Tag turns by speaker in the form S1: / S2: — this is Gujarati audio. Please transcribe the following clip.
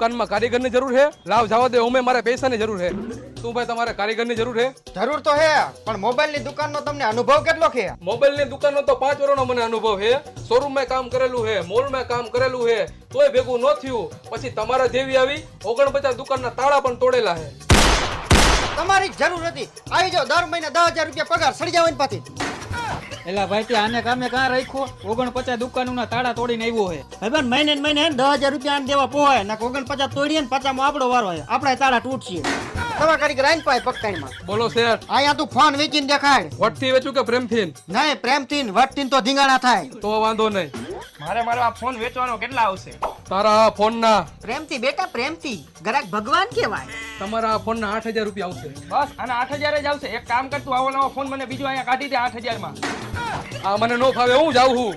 S1: દુકાનમાં કારીગરની જરૂર છે? લાવ જવા દે, ઓમે મારે પૈસાની જરૂર છે. શું ભાઈ તમારે કારીગરની જરૂર છે?
S2: જરૂર તો હે, પણ મોબાઈલની દુકાનનો તમને અનુભવ કેટલો છે?
S1: મોબાઈલની દુકાનનો તો 5 વર્ષનો મને અનુભવ છે. શોરૂમમાં કામ કરેલું છે, મોલમાં કામ કરેલું છે, તોય ભેગું ન થયું. પછી તમારા જેવી આવી 49 દુકાનના તાળા પણ તોડેલા છે.
S2: તમારી જ જરૂર હતી. આવી જાઓ, દર મહિને 10,000 રૂપિયા પગાર સડી જાવ પાછી.
S3: એલા ભાઈ તે આને કામે કાં રાખ્યો? 49 દુકાનોના તાળા તોડીને આવ્યો છે.
S2: ભાઈ મહિને ને મહિને 10,000 રૂપિયા આને દેવા પોહાય ના 49 તોડીએ ને 50 આપણો વારો હોય. આપણે તાળા તૂટશે. તમારા કારીગર આઈને પાય પકડાઈમાં.
S1: બોલો શેઠ,
S2: અહીંયા તું ફોન વેચીને દેખાડ.
S1: વટથી વેચું કે પ્રેમથી?
S2: નહીં, પ્રેમથી ને વટથી તો ધીંગાણા થાય.
S1: તો વાંધો નહીં.
S4: મારો આ ફોન વેચવાનો કેટલા આવશે?
S1: તારા આ ફોનના
S2: પ્રેમથી બેટા, પ્રેમથી. ગ્રાહક ભગવાન કહેવાય.
S1: તમારા આ ફોનના 8,000 રૂપિયા આવશે.
S4: બસ આના 8,000 જ આવશે. એક કામ કર તું, આવો નવો ફોન મને બીજો અહીંયા કાઢી દે 8,000 માં.
S1: આ મને નો ફાવે, હું જાઉં છું.